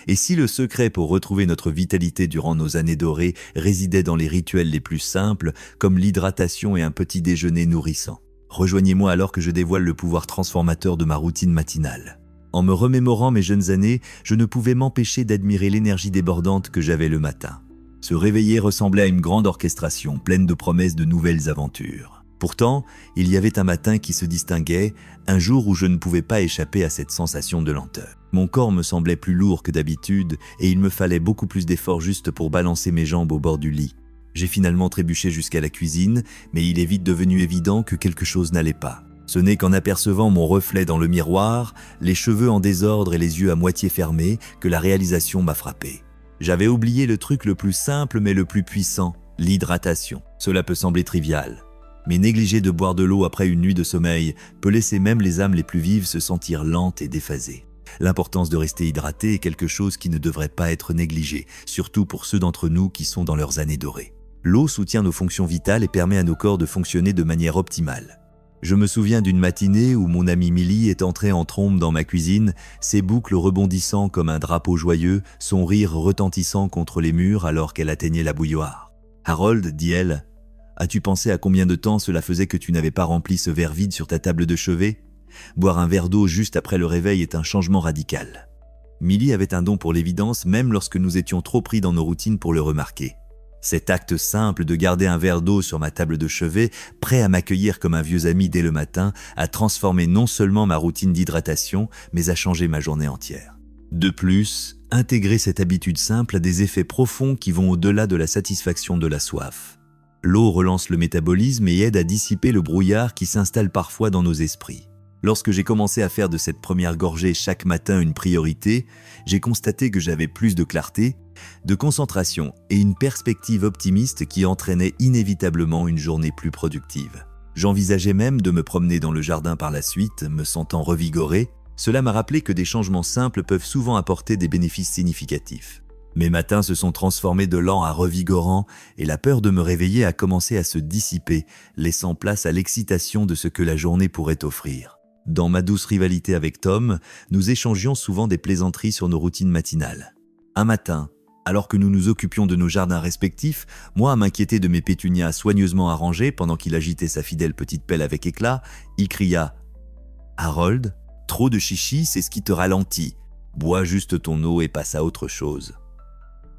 Et si le secret pour retrouver notre vitalité durant nos années dorées résidait dans les rituels les plus simples, comme l'hydratation et un petit déjeuner nourrissant? Rejoignez-moi alors que je dévoile le pouvoir transformateur de ma routine matinale. En me remémorant mes jeunes années, je ne pouvais m'empêcher d'admirer l'énergie débordante que j'avais le matin. Se réveiller ressemblait à une grande orchestration, pleine de promesses de nouvelles aventures. Pourtant, il y avait un matin qui se distinguait, un jour où je ne pouvais pas échapper à cette sensation de lenteur. Mon corps me semblait plus lourd que d'habitude et il me fallait beaucoup plus d'efforts juste pour balancer mes jambes au bord du lit. J'ai finalement trébuché jusqu'à la cuisine, mais il est vite devenu évident que quelque chose n'allait pas. Ce n'est qu'en apercevant mon reflet dans le miroir, les cheveux en désordre et les yeux à moitié fermés, que la réalisation m'a frappé. J'avais oublié le truc le plus simple mais le plus puissant, l'hydratation. Cela peut sembler trivial, mais négliger de boire de l'eau après une nuit de sommeil peut laisser même les âmes les plus vives se sentir lentes et déphasées. L'importance de rester hydraté est quelque chose qui ne devrait pas être négligé, surtout pour ceux d'entre nous qui sont dans leurs années dorées. L'eau soutient nos fonctions vitales et permet à nos corps de fonctionner de manière optimale. Je me souviens d'une matinée où mon amie Millie est entrée en trombe dans ma cuisine, ses boucles rebondissant comme un drapeau joyeux, son rire retentissant contre les murs alors qu'elle atteignait la bouilloire. « Harold, dit-elle, as-tu pensé à combien de temps cela faisait que tu n'avais pas rempli ce verre vide sur ta table de chevet? Boire un verre d'eau juste après le réveil est un changement radical. » Millie avait un don pour l'évidence même lorsque nous étions trop pris dans nos routines pour le remarquer. Cet acte simple de garder un verre d'eau sur ma table de chevet, prêt à m'accueillir comme un vieux ami dès le matin, a transformé non seulement ma routine d'hydratation, mais a changé ma journée entière. De plus, intégrer cette habitude simple a des effets profonds qui vont au-delà de la satisfaction de la soif. L'eau relance le métabolisme et aide à dissiper le brouillard qui s'installe parfois dans nos esprits. Lorsque j'ai commencé à faire de cette première gorgée chaque matin une priorité, j'ai constaté que j'avais plus de clarté, de concentration et une perspective optimiste qui entraînait inévitablement une journée plus productive. J'envisageais même de me promener dans le jardin par la suite, me sentant revigoré. Cela m'a rappelé que des changements simples peuvent souvent apporter des bénéfices significatifs. Mes matins se sont transformés de lents à revigorants et la peur de me réveiller a commencé à se dissiper, laissant place à l'excitation de ce que la journée pourrait offrir. Dans ma douce rivalité avec Tom, nous échangions souvent des plaisanteries sur nos routines matinales. Un matin, alors que nous nous occupions de nos jardins respectifs, moi à m'inquiéter de mes pétunias soigneusement arrangés pendant qu'il agitait sa fidèle petite pelle avec éclat, il cria « Harold, trop de chichi, c'est ce qui te ralentit. Bois juste ton eau et passe à autre chose. »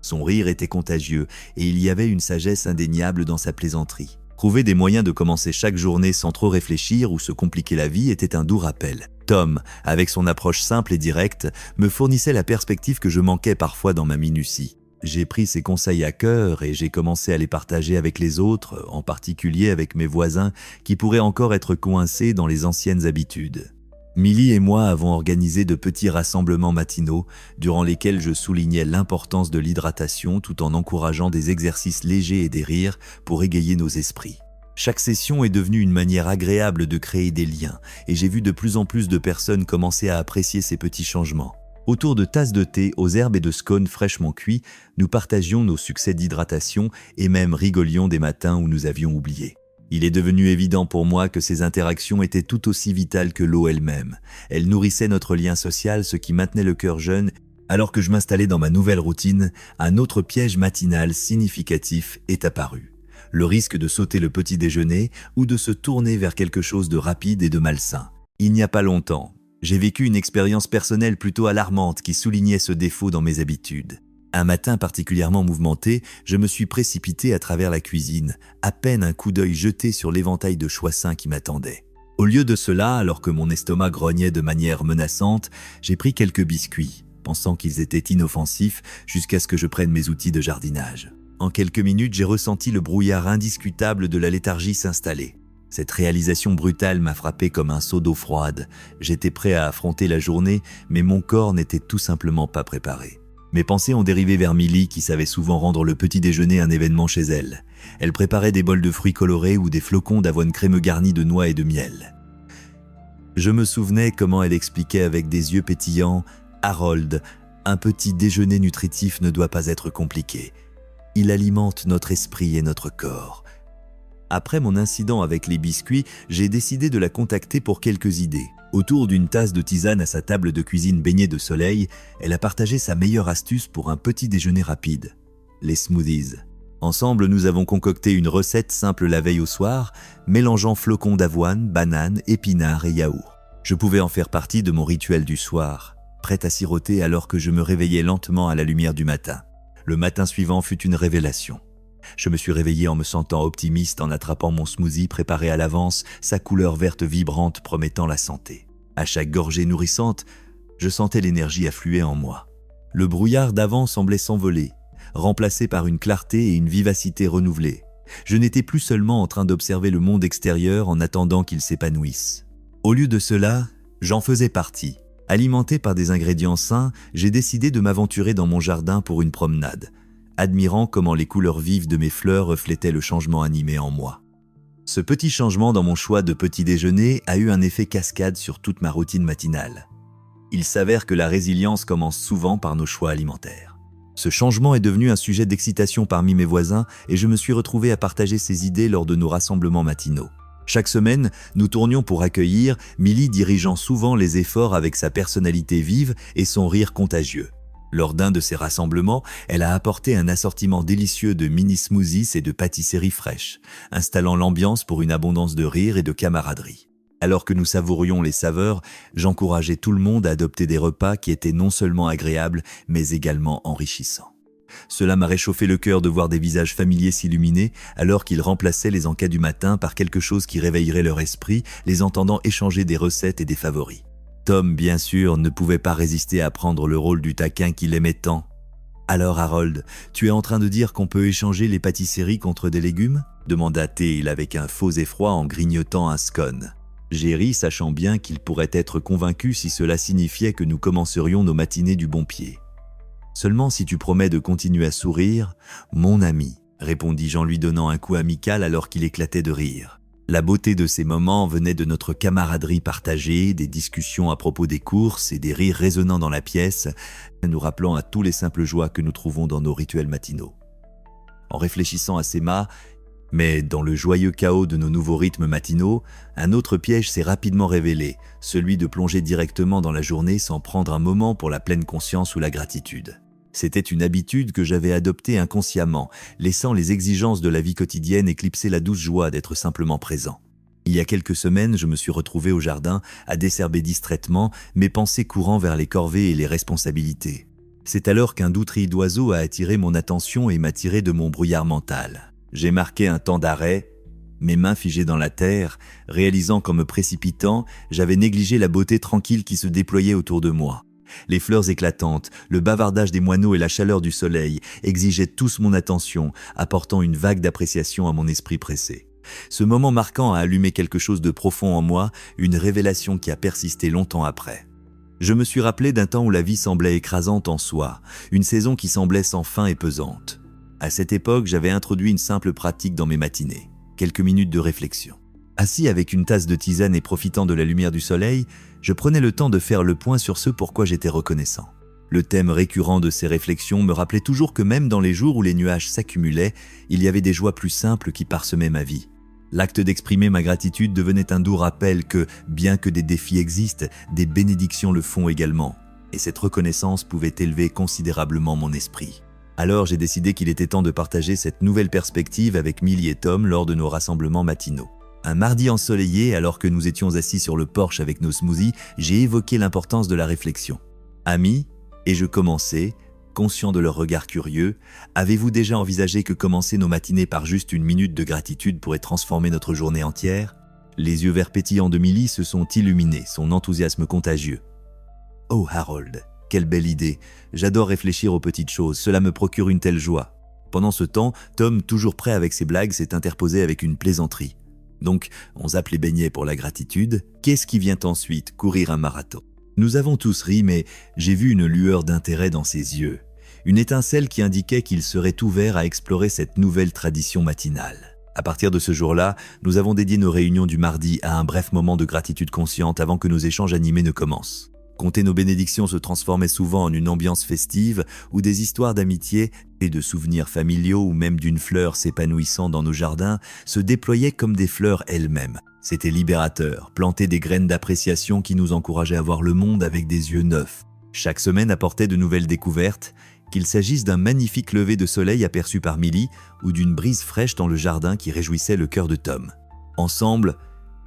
Son rire était contagieux et il y avait une sagesse indéniable dans sa plaisanterie. Trouver des moyens de commencer chaque journée sans trop réfléchir ou se compliquer la vie était un doux rappel. Tom, avec son approche simple et directe, me fournissait la perspective que je manquais parfois dans ma minutie. J'ai pris ses conseils à cœur et j'ai commencé à les partager avec les autres, en particulier avec mes voisins qui pourraient encore être coincés dans les anciennes habitudes. Millie et moi avons organisé de petits rassemblements matinaux durant lesquels je soulignais l'importance de l'hydratation tout en encourageant des exercices légers et des rires pour égayer nos esprits. Chaque session est devenue une manière agréable de créer des liens et j'ai vu de plus en plus de personnes commencer à apprécier ces petits changements. Autour de tasses de thé aux herbes et de scones fraîchement cuits, nous partagions nos succès d'hydratation et même rigolions des matins où nous avions oublié. Il est devenu évident pour moi que ces interactions étaient tout aussi vitales que l'eau elle-même. Elles nourrissaient notre lien social, ce qui maintenait le cœur jeune. Alors que je m'installais dans ma nouvelle routine, un autre piège matinal significatif est apparu. Le risque de sauter le petit déjeuner ou de se tourner vers quelque chose de rapide et de malsain. Il n'y a pas longtemps, j'ai vécu une expérience personnelle plutôt alarmante qui soulignait ce défaut dans mes habitudes. Un matin particulièrement mouvementé, je me suis précipité à travers la cuisine, à peine un coup d'œil jeté sur l'éventail de choix sains qui m'attendait. Au lieu de cela, alors que mon estomac grognait de manière menaçante, j'ai pris quelques biscuits, pensant qu'ils étaient inoffensifs jusqu'à ce que je prenne mes outils de jardinage. En quelques minutes, j'ai ressenti le brouillard indiscutable de la léthargie s'installer. Cette réalisation brutale m'a frappé comme un seau d'eau froide. J'étais prêt à affronter la journée, mais mon corps n'était tout simplement pas préparé. Mes pensées ont dérivé vers Millie qui savait souvent rendre le petit déjeuner un événement chez elle. Elle préparait des bols de fruits colorés ou des flocons d'avoine crémeux garnis de noix et de miel. Je me souvenais comment elle expliquait avec des yeux pétillants « Harold, un petit déjeuner nutritif ne doit pas être compliqué. Il alimente notre esprit et notre corps. » Après mon incident avec les biscuits, j'ai décidé de la contacter pour quelques idées. Autour d'une tasse de tisane à sa table de cuisine baignée de soleil, elle a partagé sa meilleure astuce pour un petit déjeuner rapide, les smoothies. Ensemble, nous avons concocté une recette simple la veille au soir, mélangeant flocons d'avoine, bananes, épinards et yaourt. Je pouvais en faire partie de mon rituel du soir, prête à siroter alors que je me réveillais lentement à la lumière du matin. Le matin suivant fut une révélation. Je me suis réveillé en me sentant optimiste en attrapant mon smoothie préparé à l'avance, sa couleur verte vibrante promettant la santé. À chaque gorgée nourrissante, je sentais l'énergie affluer en moi. Le brouillard d'avant semblait s'envoler, remplacé par une clarté et une vivacité renouvelées. Je n'étais plus seulement en train d'observer le monde extérieur en attendant qu'il s'épanouisse. Au lieu de cela, j'en faisais partie. Alimenté par des ingrédients sains, j'ai décidé de m'aventurer dans mon jardin pour une promenade, admirant comment les couleurs vives de mes fleurs reflétaient le changement animé en moi. Ce petit changement dans mon choix de petit déjeuner a eu un effet cascade sur toute ma routine matinale. Il s'avère que la résilience commence souvent par nos choix alimentaires. Ce changement est devenu un sujet d'excitation parmi mes voisins et je me suis retrouvé à partager ces idées lors de nos rassemblements matinaux. Chaque semaine, nous tournions pour accueillir, Milly dirigeant souvent les efforts avec sa personnalité vive et son rire contagieux. Lors d'un de ces rassemblements, elle a apporté un assortiment délicieux de mini-smoothies et de pâtisseries fraîches, installant l'ambiance pour une abondance de rire et de camaraderie. Alors que nous savourions les saveurs, j'encourageais tout le monde à adopter des repas qui étaient non seulement agréables, mais également enrichissants. Cela m'a réchauffé le cœur de voir des visages familiers s'illuminer alors qu'ils remplaçaient les encas du matin par quelque chose qui réveillerait leur esprit, les entendant échanger des recettes et des favoris. Tom, bien sûr, ne pouvait pas résister à prendre le rôle du taquin qu'il aimait tant. « Alors Harold, tu es en train de dire qu'on peut échanger les pâtisseries contre des légumes ?» demanda Théil avec un faux effroi en grignotant un scone. J'ai ri, sachant bien qu'il pourrait être convaincu si cela signifiait que nous commencerions nos matinées du bon pied. « Seulement si tu promets de continuer à sourire, mon ami, » répondis-je en lui donnant un coup amical alors qu'il éclatait de rire. La beauté de ces moments venait de notre camaraderie partagée, des discussions à propos des courses et des rires résonnant dans la pièce, nous rappelant à tous les simples joies que nous trouvons dans nos rituels matinaux. En réfléchissant à ces mâts, mais dans le joyeux chaos de nos nouveaux rythmes matinaux, un autre piège s'est rapidement révélé, celui de plonger directement dans la journée sans prendre un moment pour la pleine conscience ou la gratitude. C'était une habitude que j'avais adoptée inconsciemment, laissant les exigences de la vie quotidienne éclipser la douce joie d'être simplement présent. Il y a quelques semaines, je me suis retrouvé au jardin à desherber distraitement, mes pensées courant vers les corvées et les responsabilités. C'est alors qu'un doux tri d'oiseaux a attiré mon attention et m'a tiré de mon brouillard mental. J'ai marqué un temps d'arrêt, mes mains figées dans la terre, réalisant qu'en me précipitant, j'avais négligé la beauté tranquille qui se déployait autour de moi. Les fleurs éclatantes, le bavardage des moineaux et la chaleur du soleil exigeaient tous mon attention, apportant une vague d'appréciation à mon esprit pressé. Ce moment marquant a allumé quelque chose de profond en moi, une révélation qui a persisté longtemps après. Je me suis rappelé d'un temps où la vie semblait écrasante en soi, une saison qui semblait sans fin et pesante. À cette époque, j'avais introduit une simple pratique dans mes matinées, quelques minutes de réflexion. Assis avec une tasse de tisane et profitant de la lumière du soleil, je prenais le temps de faire le point sur ce pourquoi j'étais reconnaissant. Le thème récurrent de ces réflexions me rappelait toujours que même dans les jours où les nuages s'accumulaient, il y avait des joies plus simples qui parsemaient ma vie. L'acte d'exprimer ma gratitude devenait un doux rappel que, bien que des défis existent, des bénédictions le font également. Et cette reconnaissance pouvait élever considérablement mon esprit. Alors j'ai décidé qu'il était temps de partager cette nouvelle perspective avec Milly et Tom lors de nos rassemblements matinaux. Un mardi ensoleillé, alors que nous étions assis sur le porche avec nos smoothies, j'ai évoqué l'importance de la réflexion. Amis, et je commençais, conscient de leur regard curieux, avez-vous déjà envisagé que commencer nos matinées par juste une minute de gratitude pourrait transformer notre journée entière ? Les yeux verts pétillants de Milly se sont illuminés, son enthousiasme contagieux. Oh Harold, quelle belle idée, j'adore réfléchir aux petites choses, cela me procure une telle joie. Pendant ce temps, Tom, toujours prêt avec ses blagues, s'est interposé avec une plaisanterie. Donc, on zappe les beignets pour la gratitude. Qu'est-ce qui vient ensuite ? Courir un marathon. Nous avons tous ri, mais j'ai vu une lueur d'intérêt dans ses yeux. Une étincelle qui indiquait qu'il serait ouvert à explorer cette nouvelle tradition matinale. À partir de ce jour-là, nous avons dédié nos réunions du mardi à un bref moment de gratitude consciente avant que nos échanges animés ne commencent. Compter nos bénédictions se transformait souvent en une ambiance festive où des histoires d'amitié et de souvenirs familiaux ou même d'une fleur s'épanouissant dans nos jardins se déployaient comme des fleurs elles-mêmes. C'était libérateur, planter des graines d'appréciation qui nous encourageaient à voir le monde avec des yeux neufs. Chaque semaine apportait de nouvelles découvertes, qu'il s'agisse d'un magnifique lever de soleil aperçu par Millie ou d'une brise fraîche dans le jardin qui réjouissait le cœur de Tom. Ensemble,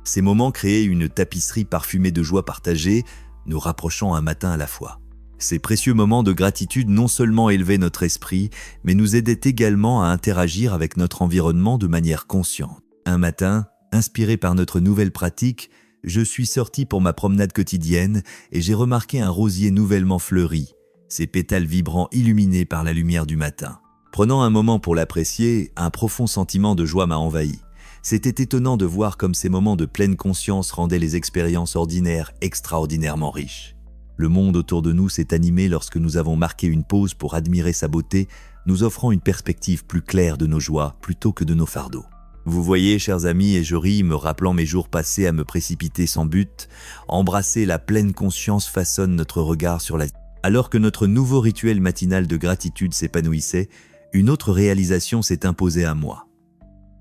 ces moments créaient une tapisserie parfumée de joie partagée, nous rapprochant un matin à la fois. Ces précieux moments de gratitude non seulement élevaient notre esprit, mais nous aidaient également à interagir avec notre environnement de manière consciente. Un matin, inspiré par notre nouvelle pratique, je suis sorti pour ma promenade quotidienne et j'ai remarqué un rosier nouvellement fleuri, ses pétales vibrants illuminés par la lumière du matin. Prenant un moment pour l'apprécier, un profond sentiment de joie m'a envahi. C'était étonnant de voir comme ces moments de pleine conscience rendaient les expériences ordinaires extraordinairement riches. Le monde autour de nous s'est animé lorsque nous avons marqué une pause pour admirer sa beauté, nous offrant une perspective plus claire de nos joies plutôt que de nos fardeaux. Vous voyez, chers amis, et je ris, me rappelant mes jours passés à me précipiter sans but, embrasser la pleine conscience façonne notre regard sur la vie. Alors que notre nouveau rituel matinal de gratitude s'épanouissait, une autre réalisation s'est imposée à moi.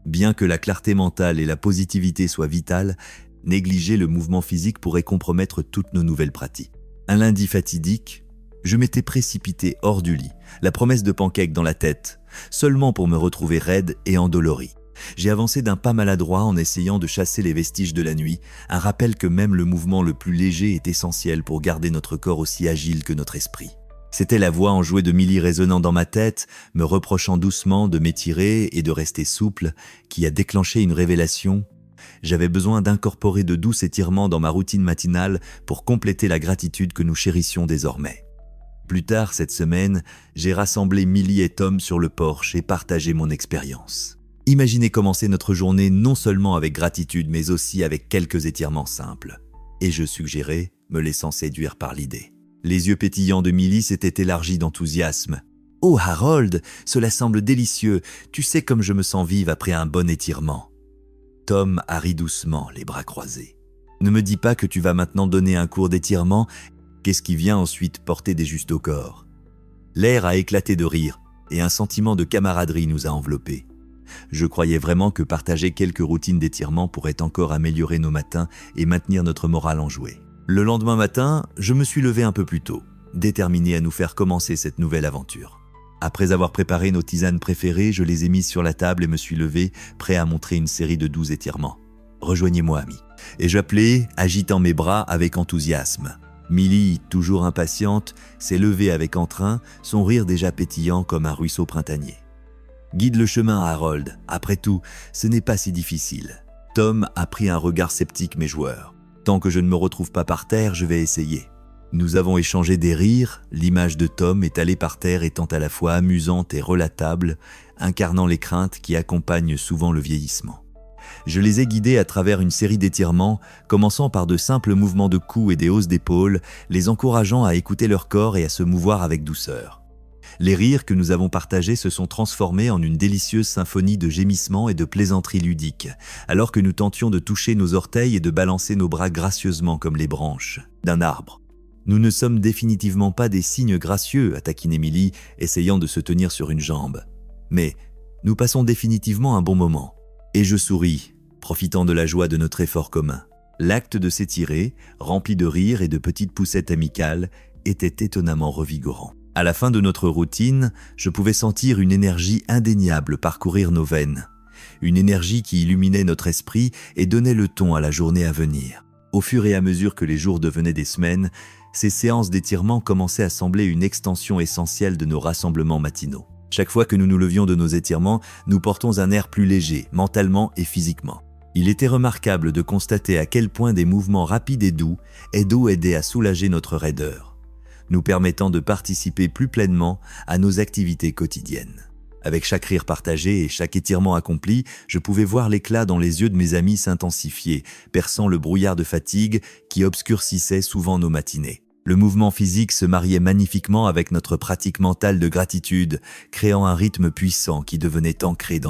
Bien que la clarté mentale et la positivité soient vitales, négliger le mouvement physique pourrait compromettre toutes nos nouvelles pratiques. Un lundi fatidique, je m'étais précipité hors du lit, la promesse de pancake dans la tête, seulement pour me retrouver raide et endolori. J'ai avancé d'un pas maladroit en essayant de chasser les vestiges de la nuit, un rappel que même le mouvement le plus léger est essentiel pour garder notre corps aussi agile que notre esprit. C'était la voix enjouée de Millie résonnant dans ma tête, me reprochant doucement de m'étirer et de rester souple, qui a déclenché une révélation. J'avais besoin d'incorporer de doux étirements dans ma routine matinale pour compléter la gratitude que nous chérissions désormais. Plus tard cette semaine, j'ai rassemblé Millie et Tom sur le porche et partagé mon expérience. Imaginez commencer notre journée non seulement avec gratitude, mais aussi avec quelques étirements simples. Et je suggérais, me laissant séduire par l'idée. Les yeux pétillants de Millie s'étaient élargis d'enthousiasme. « Oh Harold, cela semble délicieux, tu sais comme je me sens vive après un bon étirement. » Tom a ri doucement, les bras croisés. « Ne me dis pas que tu vas maintenant donner un cours d'étirement, qu'est-ce qui vient ensuite porter des justes au corps ?» L'air a éclaté de rire et un sentiment de camaraderie nous a enveloppés. Je croyais vraiment que partager quelques routines d'étirement pourrait encore améliorer nos matins et maintenir notre morale enjouée. Le lendemain matin, je me suis levé un peu plus tôt, déterminé à nous faire commencer cette nouvelle aventure. Après avoir préparé nos tisanes préférées, je les ai mises sur la table et me suis levé, prêt à montrer une série de doux étirements. « Rejoignez-moi, amis. » Et j'appelais, agitant mes bras avec enthousiasme. Millie, toujours impatiente, s'est levée avec entrain, son rire déjà pétillant comme un ruisseau printanier. Guide le chemin, Harold. Après tout, ce n'est pas si difficile. Tom a pris un regard sceptique mes joueurs. Tant que je ne me retrouve pas par terre, je vais essayer. Nous avons échangé des rires, l'image de Tom étalée par terre étant à la fois amusante et relatable, incarnant les craintes qui accompagnent souvent le vieillissement. Je les ai guidés à travers une série d'étirements, commençant par de simples mouvements de cou et des hausses d'épaules, les encourageant à écouter leur corps et à se mouvoir avec douceur. Les rires que nous avons partagés se sont transformés en une délicieuse symphonie de gémissements et de plaisanteries ludiques, alors que nous tentions de toucher nos orteils et de balancer nos bras gracieusement comme les branches d'un arbre. Nous ne sommes définitivement pas des cygnes gracieux, a taquiné Millie, essayant de se tenir sur une jambe. Mais nous passons définitivement un bon moment. Et je souris, profitant de la joie de notre effort commun. L'acte de s'étirer, rempli de rires et de petites poussettes amicales, était étonnamment revigorant. À la fin de notre routine, je pouvais sentir une énergie indéniable parcourir nos veines. Une énergie qui illuminait notre esprit et donnait le ton à la journée à venir. Au fur et à mesure que les jours devenaient des semaines, ces séances d'étirement commençaient à sembler une extension essentielle de nos rassemblements matinaux. Chaque fois que nous nous levions de nos étirements, nous portons un air plus léger, mentalement et physiquement. Il était remarquable de constater à quel point des mouvements rapides et doux aidaient à soulager notre raideur, nous permettant de participer plus pleinement à nos activités quotidiennes. Avec chaque rire partagé et chaque étirement accompli, je pouvais voir l'éclat dans les yeux de mes amis s'intensifier, perçant le brouillard de fatigue qui obscurcissait souvent nos matinées. Le mouvement physique se mariait magnifiquement avec notre pratique mentale de gratitude, créant un rythme puissant qui devenait ancré dans